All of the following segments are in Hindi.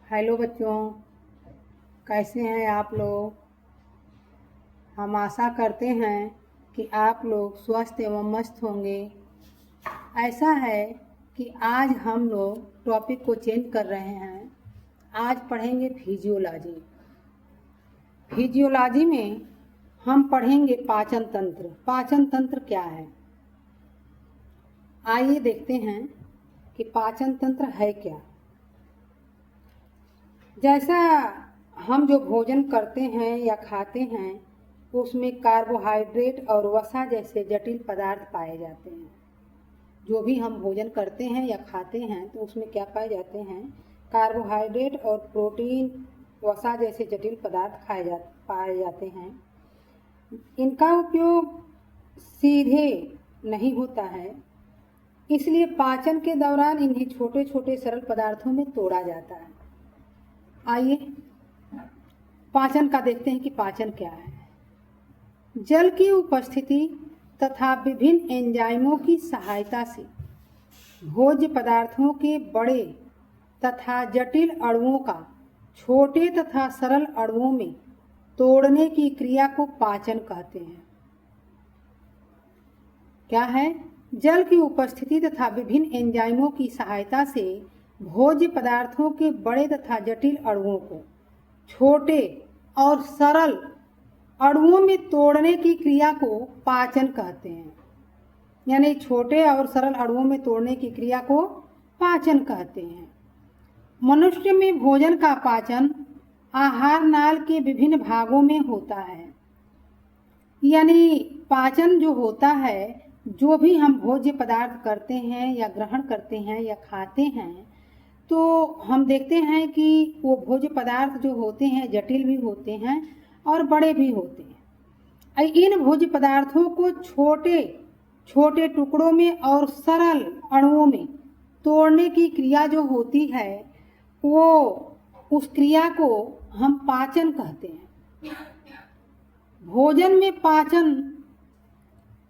हेलो बच्चों, कैसे हैं आप लोग। हम आशा करते हैं कि आप लोग स्वस्थ एवं मस्त होंगे। ऐसा है कि आज हम लोग टॉपिक को चेंज कर रहे हैं। आज पढ़ेंगे फिजियोलॉजी। फिजियोलॉजी में हम पढ़ेंगे पाचन तंत्र। पाचन तंत्र क्या है, आइए देखते हैं कि पाचन तंत्र है क्या। जैसा हम जो भोजन करते हैं या खाते हैं उसमें कार्बोहाइड्रेट और वसा जैसे जटिल पदार्थ पाए जाते हैं। जो भी हम भोजन करते हैं या खाते हैं तो उसमें क्या पाए जाते हैं, कार्बोहाइड्रेट और प्रोटीन, वसा जैसे जटिल पदार्थ पाए जाते हैं। इनका उपयोग सीधे नहीं होता है, इसलिए पाचन के दौरान इन्हें छोटे छोटे सरल पदार्थों में तोड़ा जाता है। आइए पाचन का देखते हैं कि पाचन क्या है। जल की उपस्थिति तथा विभिन्न एंजाइमों की सहायता से भोज्य पदार्थों के बड़े तथा जटिल अणुओं का छोटे तथा सरल अणुओं में तोड़ने की क्रिया को पाचन कहते हैं। क्या है, जल की उपस्थिति तथा विभिन्न एंजाइमों की सहायता से भोज्य पदार्थों के बड़े तथा जटिल अणुओं को छोटे और सरल अणुओं में तोड़ने की क्रिया को पाचन कहते हैं। यानी छोटे और सरल अणुओं में तोड़ने की क्रिया को पाचन कहते हैं। मनुष्य में भोजन का पाचन आहार नाल के विभिन्न भागों में होता है। यानी पाचन जो होता है, जो भी हम भोज्य पदार्थ करते हैं या ग्रहण करते हैं या खाते हैं, तो हम देखते हैं कि वो भोज्य पदार्थ जो होते हैं जटिल भी होते हैं और बड़े भी होते हैं। इन भोज्य पदार्थों को छोटे छोटे टुकड़ों में और सरल अणुओं में तोड़ने की क्रिया जो होती है, वो उस क्रिया को हम पाचन कहते हैं। भोजन में पाचन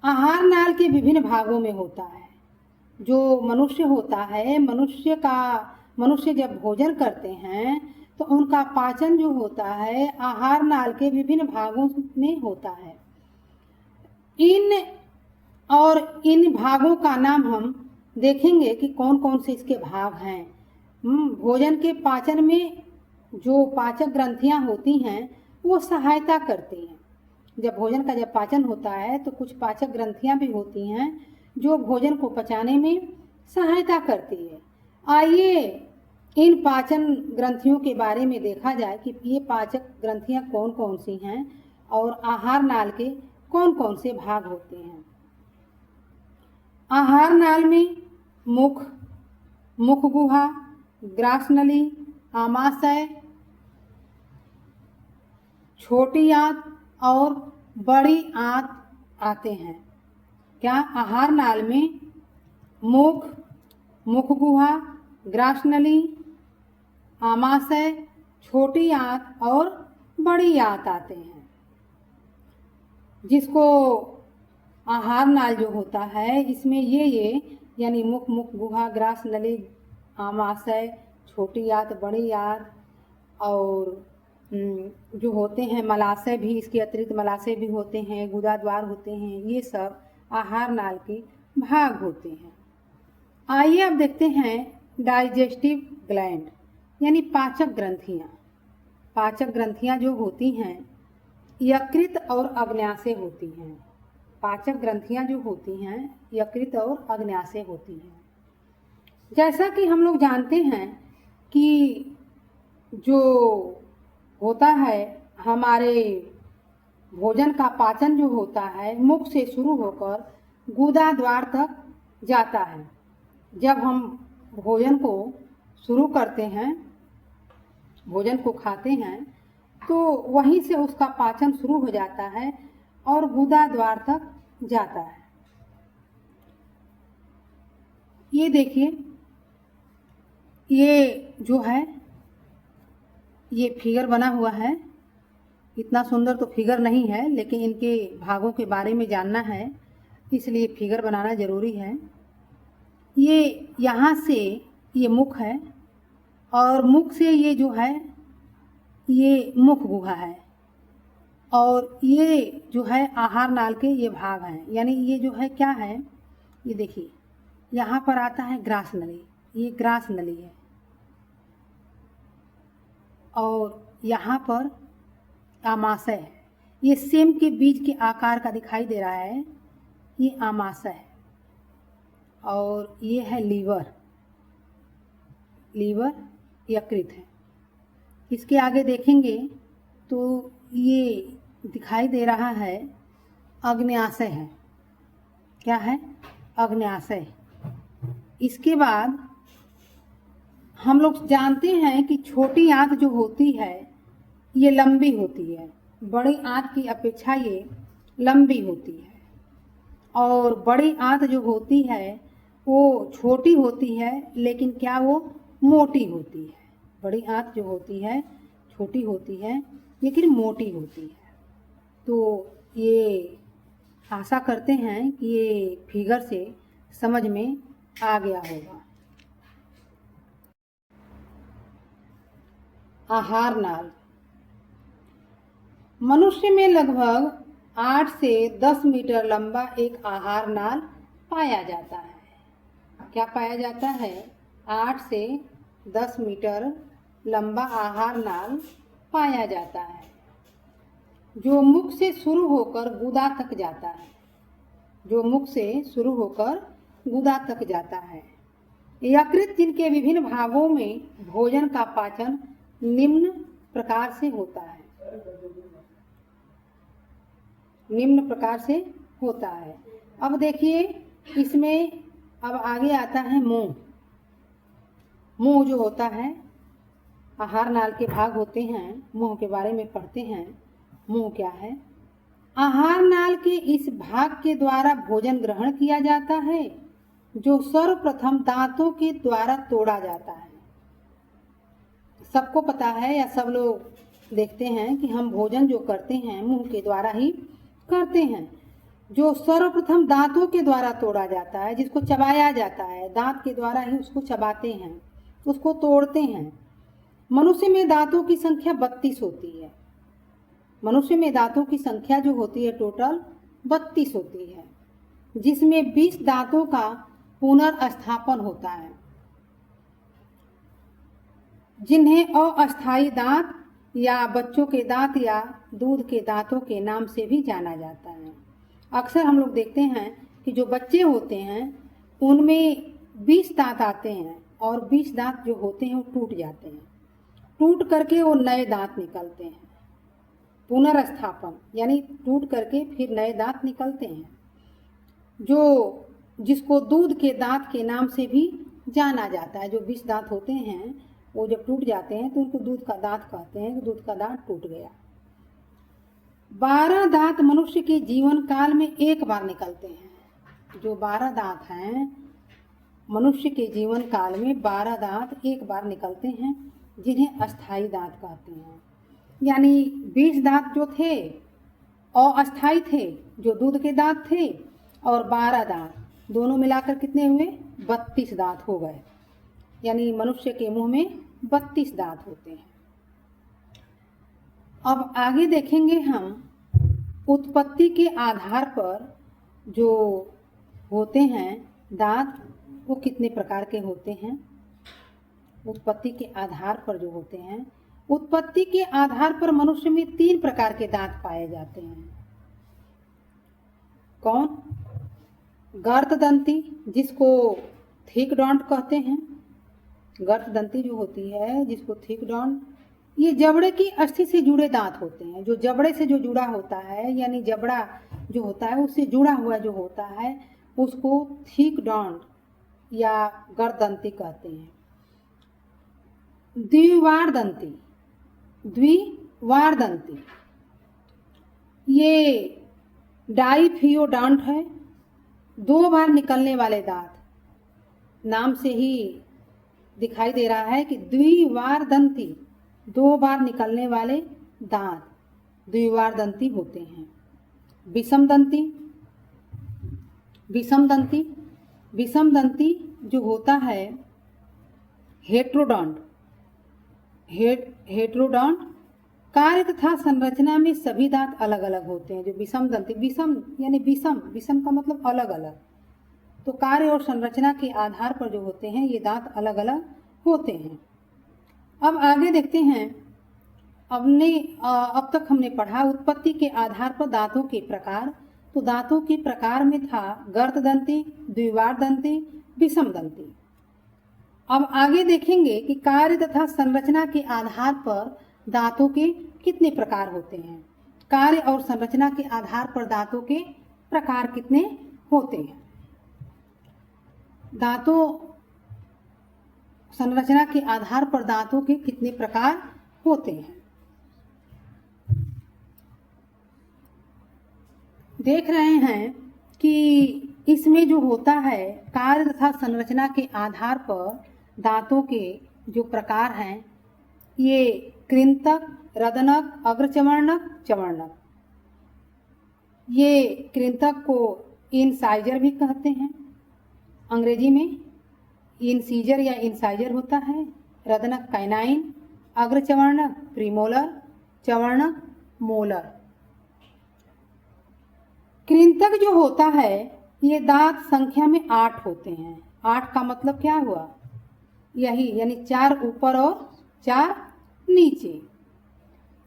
आहार नाल के विभिन्न भागों में होता है। जो मनुष्य होता है, मनुष्य जब भोजन करते हैं तो उनका पाचन जो होता है आहार नाल के विभिन्न भागों में होता है। इन भागों का नाम हम देखेंगे कि कौन कौन से इसके भाग हैं। भोजन के पाचन में जो पाचक ग्रंथियां होती हैं वो सहायता करती हैं। जब भोजन का पाचन होता है तो कुछ पाचक ग्रंथियां भी होती हैं जो भोजन को पचाने में सहायता करती है। आइए इन पाचन ग्रंथियों के बारे में देखा जाए कि ये पाचक ग्रंथियां कौन कौन सी हैं और आहार नाल के कौन कौन से भाग होते हैं। आहार नाल में मुख गुहा, ग्रासनली, आमाशय, छोटी आंत और बड़ी आंत आते हैं। क्या, आहार नाल में मुख गुहा, ग्रासनली, आमाशय, छोटी आंत और बड़ी आंत आते हैं। जिसको आहार नाल जो होता है इसमें ये यानी मुख गुहा, ग्रासनली, आमाशय, छोटी आंत, बड़ी आंत और जो होते हैं मलाशय भी, इसके अतिरिक्त मलाशय भी होते हैं, गुदा द्वार होते हैं, ये सब आहार नाल के भाग होते हैं। आइए अब देखते हैं डाइजेस्टिव ग्लैंड यानी पाचक ग्रंथियाँ। पाचक ग्रंथियाँ जो होती हैं यकृत और अग्न्याशय होती हैं। पाचक ग्रंथियाँ जो होती हैं यकृत और अग्न्याशय होती हैं। जैसा कि हम लोग जानते हैं कि जो होता है हमारे भोजन का पाचन जो होता है मुख से शुरू होकर गुदा द्वार तक जाता है। जब हम भोजन को शुरू करते हैं, भोजन को खाते हैं, तो वहीं से उसका पाचन शुरू हो जाता है और गुदा द्वार तक जाता है। ये देखिए, ये जो है ये फिगर बना हुआ है। इतना सुंदर तो फिगर नहीं है, लेकिन इनके भागों के बारे में जानना है इसलिए फिगर बनाना ज़रूरी है। ये यहाँ से ये मुख है और मुख से ये जो है ये मुख गुहा है, और ये जो है आहार नाल के ये भाग हैं। यानी ये जो है क्या है, ये देखिए यहाँ पर आता है ग्रास नली, ये ग्रास नली है, और यहाँ पर आमाशय है। ये सेम के बीज के आकार का दिखाई दे रहा है, ये आमाशय है। और ये है लीवर, लीवर यकृत है। इसके आगे देखेंगे तो ये दिखाई दे रहा है अग्न्याशय है। क्या है? अग्न्याशय। इसके बाद हम लोग जानते हैं कि छोटी आंत जो होती है ये लंबी होती है, बड़ी आंत की अपेक्षा ये लंबी होती है। और बड़ी आंत जो होती है वो छोटी होती है, लेकिन क्या वो मोटी होती है। बड़ी आंत जो होती है छोटी होती है लेकिन मोटी होती है। तो ये आशा करते हैं कि ये फिगर से समझ में आ गया होगा। आहार नाल। मनुष्य में लगभग 8 से 10 मीटर लंबा एक आहार नाल पाया जाता है। क्या पाया जाता है? 8 से 10 मीटर लंबा आहार नाल पाया जाता है, जो मुख से शुरू होकर गुदा तक जाता है। जो मुख से शुरू होकर गुदा तक जाता है। यकृत जिनके विभिन्न भागों में भोजन का पाचन निम्न प्रकार से होता है। निम्न प्रकार से होता है। अब देखिए इसमें अब आगे आता है मुंह। मुंह जो होता है, आहार नाल के भाग होते हैं, मुंह के बारे में पढ़ते हैं। मुंह क्या है? आहार नाल के इस भाग के द्वारा भोजन ग्रहण किया जाता है, जो सर्वप्रथम दांतों के द्वारा तोड़ा जाता है। सबको पता है या सब लोग देखते हैं कि हम भोजन जो करते हैं मुंह के द्वारा ही करते हैं। जो सर्वप्रथम दांतों के द्वारा तोड़ा जाता है, जिसको चबाया जाता है, दांत के द्वारा ही उसको चबाते हैं, उसको तोड़ते हैं। मनुष्य में दांतों की संख्या 32 होती है। मनुष्य में दांतों की संख्या जो होती है टोटल 32 होती है, जिसमें 20 दांतों का पुनर्स्थापन होता है, जिन्हें अस्थायी दांत या बच्चों के दांत या दूध के दांतों के नाम से भी जाना जाता है। अक्सर हम लोग देखते हैं कि जो बच्चे होते हैं उनमें 20 दांत आते हैं, और 20 दांत जो होते हैं वो टूट जाते हैं। टूट करके वो नए दांत निकलते हैं। पुनर्स्थापन यानी टूट करके फिर नए दांत निकलते हैं, जो जिसको दूध के दांत के नाम से भी जाना जाता है। जो 20 दांत होते हैं वो जब टूट जाते हैं तो उनको दूध का दांत कहते हैं कि दूध का दांत टूट गया। 12 दांत मनुष्य के जीवन काल में एक बार निकलते हैं। जो 12 दांत हैं मनुष्य के जीवन काल में 12 दांत एक बार निकलते हैं, जिन्हें अस्थायी दांत कहते हैं। यानी 20 दांत जो थे अस्थायी थे, जो दूध के दांत थे, और 12 दांत दोनों मिलाकर कितने हुए? 32 दांत हो गए। यानी मनुष्य के मुंह में 32 दांत होते हैं। अब आगे देखेंगे हम उत्पत्ति के आधार पर जो होते हैं दांत, वो कितने प्रकार के होते हैं। उत्पत्ति के आधार पर जो होते हैं, उत्पत्ति के आधार पर मनुष्य में 3 प्रकार के दांत पाए जाते हैं। कौन? गर्तदंती, जिसको थिक डॉन्ट कहते हैं। गर्तदंती जो होती है, जिसको थिक डॉन्ट, ये जबड़े की अस्थि से जुड़े दांत होते हैं। जो जबड़े से जो जुड़ा होता है, यानी जबड़ा जो होता है उससे जुड़ा हुआ जो होता है, उसको थिक डॉन्ट या गर्तदंती कहते हैं। द्विवारदंती, द्विवारदंती ये डाइफियोडॉन्ट है। 2 बार निकलने वाले दांत, नाम से ही दिखाई दे रहा है कि द्विवारदंती, 2 बार निकलने वाले दांत द्विवारदंती होते हैं। विषमदंती, विषमदंती जो होता है हेट्रोडॉन्ट, हेट्रोडॉन्ट। कार्य तथा संरचना में सभी दांत अलग अलग होते हैं। जो विषम दंती, विषम यानी विषम, विषम का मतलब अलग अलग। तो कार्य और संरचना के आधार पर जो होते हैं ये दांत अलग अलग होते हैं। अब आगे देखते हैं। अब तक हमने पढ़ा उत्पत्ति के आधार पर दांतों के प्रकार। तो दांतों के प्रकार में था गर्त दंती, द्विवार दंती, विषम दंती। अब आगे देखेंगे कि कार्य तथा संरचना के आधार पर दांतों के कितने प्रकार होते हैं। कार्य और संरचना के आधार पर दांतों के प्रकार कितने होते हैं। दांतों संरचना के आधार पर दांतों के कितने प्रकार होते हैं। देख रहे हैं कि इसमें जो होता है कार्य तथा संरचना के आधार पर दांतों के जो प्रकार हैं ये कृंतक, रदनक, अग्रचवर्णक, चवर्णक। ये कृंतक को इंसाइजर भी कहते हैं, अंग्रेजी में इंसीजर या इंसाइजर होता है। रदनक कैनाइन, अग्रचवर्णक प्रीमोलर, चवर्णक मोलर। कृंतक जो होता है ये दांत संख्या में 8 होते हैं। 8 का मतलब क्या हुआ, यही यानी 4 ऊपर और 4 नीचे।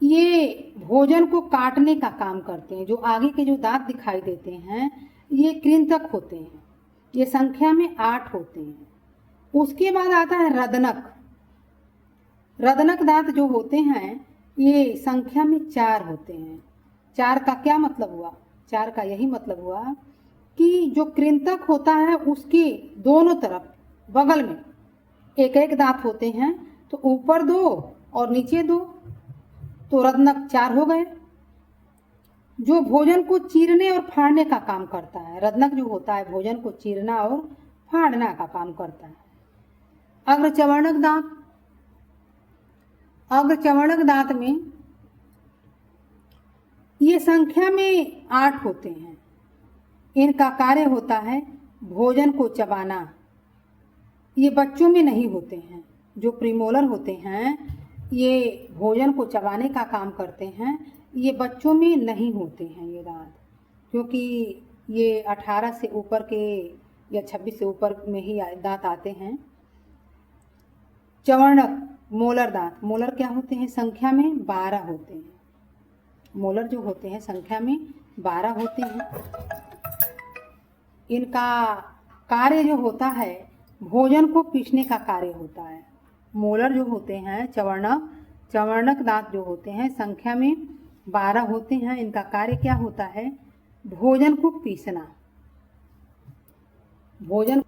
ये भोजन को काटने का काम करते हैं। जो आगे के जो दांत दिखाई देते हैं ये कृंतक होते हैं। ये संख्या में 8 होते हैं। उसके बाद आता है रदनक। रदनक दांत जो होते हैं ये संख्या में 4 होते हैं। 4 का क्या मतलब हुआ, 4 का यही मतलब हुआ कि जो कृंतक होता है उसके दोनों तरफ बगल में एक एक दांत होते हैं। तो ऊपर 2 और नीचे 2, तो रदनक 4 हो गए। जो भोजन को चीरने और फाड़ने का काम करता है, रदनक जो होता है भोजन को चीरना और फाड़ना का काम करता है। अग्रचवर्णक दांत, अग्रचवर्णक दांत में ये संख्या में 8 होते हैं। इनका कार्य होता है भोजन को चबाना। ये बच्चों में नहीं होते हैं। जो प्रीमोलर होते हैं ये भोजन को चबाने का काम करते हैं। ये बच्चों में नहीं होते हैं ये दांत, क्योंकि ये 18 से ऊपर के या 26 से ऊपर में ही दांत आते हैं। चवर्णक मोलर दांत, मोलर क्या होते हैं, संख्या में 12 होते हैं। मोलर जो होते हैं संख्या में 12 होते हैं। इनका कार्य जो होता है भोजन को पीसने का कार्य होता है। मोलर जो होते हैं चवर्णक, चवर्णक दांत जो होते हैं संख्या में 12 होते हैं। इनका कार्य क्या होता है, भोजन को पीसना। भोजन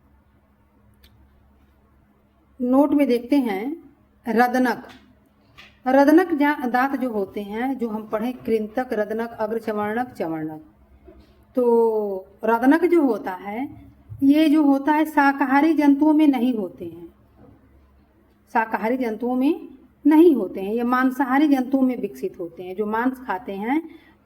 नोट में देखते हैं रदनक। रदनक दांत जो होते हैं, जो हम पढ़े कृंतक, रदनक, अग्रचवर्णक, चवर्णक। तो रदनक जो होता है ये जो होता है शाकाहारी जंतुओं में नहीं होते हैं। शाकाहारी जंतुओं में नहीं होते हैं, ये मांसाहारी जंतुओं में विकसित होते हैं। जो मांस खाते हैं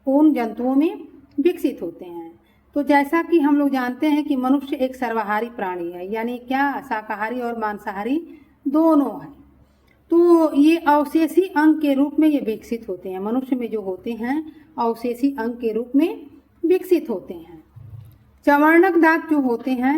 उन जंतुओं में विकसित होते हैं। तो जैसा कि हम लोग जानते हैं कि मनुष्य एक सर्वाहारी प्राणी है, यानी क्या शाकाहारी और मांसाहारी दोनों है। तो ये अवशेषी अंग के रूप में ये विकसित होते हैं। मनुष्य में जो होते हैं अवशेषी अंग के रूप में विकसित होते हैं। चवर्णक दांत जो होते हैं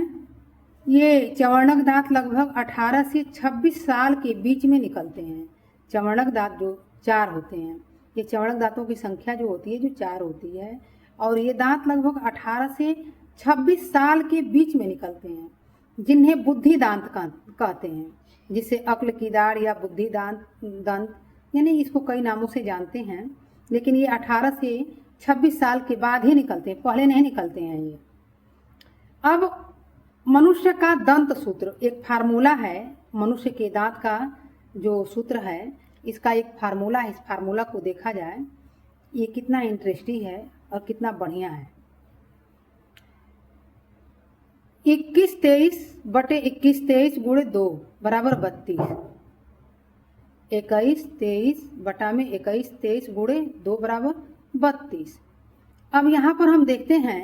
ये चवर्णक दांत लगभग 18 से 26 साल के बीच में निकलते हैं। चवर्णक दांत जो 4 होते हैं, ये चवर्णक दांतों की संख्या जो होती है जो 4 होती है, और ये दांत लगभग 18 से 26 साल के बीच में निकलते हैं, जिन्हें बुद्धि दांत कहते हैं। जिसे अक्ल की दाढ़ या बुद्धि दंत यानी इसको कई नामों से जानते हैं, लेकिन ये 18 से 26 साल के बाद ही निकलते हैं, पहले नहीं निकलते हैं ये। अब मनुष्य का दंत सूत्र एक फार्मूला है। मनुष्य के दांत का जो सूत्र है इसका एक फार्मूला है। इस फार्मूला को देखा जाए ये कितना इंटरेस्टिंग है और कितना बढ़िया है। 21-23 बटे 21-23 गुणे 2 बराबर 32। 21-23 बटा में 21-23 गुणे 2 बराबर 32। अब यहाँ पर हम देखते हैं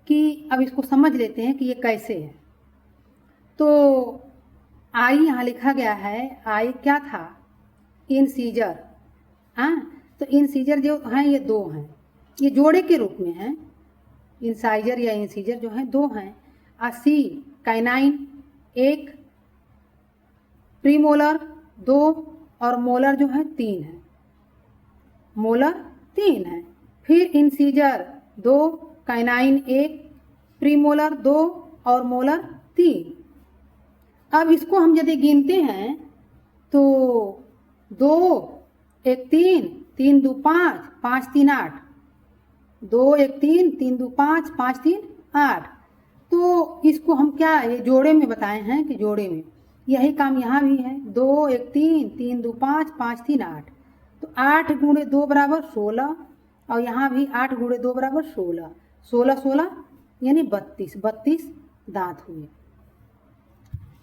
कि अब इसको समझ लेते हैं कि ये कैसे है। तो आई यहाँ लिखा गया है। आई क्या था, इंसीजर। हाँ, तो इंसीजर जो हैं ये 2 हैं, ये जोड़े के रूप में हैं। इंसाइजर या इंसीजर जो हैं 2 हैं। सी काइनाइन 1, प्रीमोलर 2 और मोलर जो है 3 है। मोलर 3 है। फिर इंसीजर 2, काइनाइन 1, प्रीमोलर 2 और मोलर 3। अब इसको हम यदि गिनते हैं तो 2 1 3, 3 2 5, 5 3 8, 2 1 3, 3 2 5, 5 3 8। तो इसको हम क्या ये जोड़े में बताए हैं कि जोड़े में यही काम यहाँ भी है। 2 1 3, 3 2 5, 5 3 8। तो 8 गुणे 2 बराबर 16 और यहाँ भी 8 गुणे 2 बराबर 16, 16 16 यानी 32, 32 दांत हुए।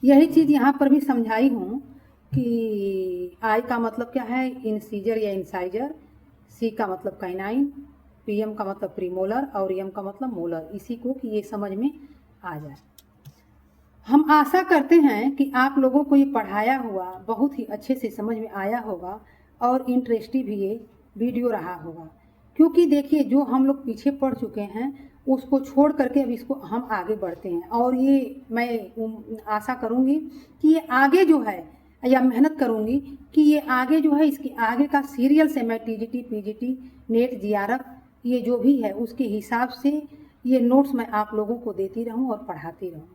यही चीज़ यहाँ पर भी समझाई हूँ कि आई का मतलब क्या है, इंसीजर या इंसाइजर, सी का मतलब काइनाइन, पीएम का मतलब प्रीमोलर और एम का मतलब मोलर। इसी को कि ये समझ में आ जाए। हम आशा करते हैं कि आप लोगों को ये पढ़ाया हुआ बहुत ही अच्छे से समझ में आया होगा और इंटरेस्टिंग भी ये वीडियो रहा होगा। क्योंकि देखिए जो हम लोग पीछे पढ़ चुके हैं उसको छोड़ करके अब इसको हम आगे बढ़ते हैं और ये मैं आशा करूँगी कि ये आगे जो है या मेहनत करूँगी कि ये आगे जो है इसके आगे का सीरियल से मैं टीजीटी, पीजीटी, नेट, जीआरएफ ये जो भी है उसके हिसाब से ये नोट्स मैं आप लोगों को देती रहूँ और पढ़ाती रहूँ।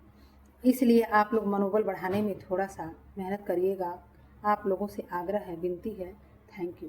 इसलिए आप लोग मनोबल बढ़ाने में थोड़ा सा मेहनत करिएगा। आप लोगों से आग्रह है, विनती है। Thank you.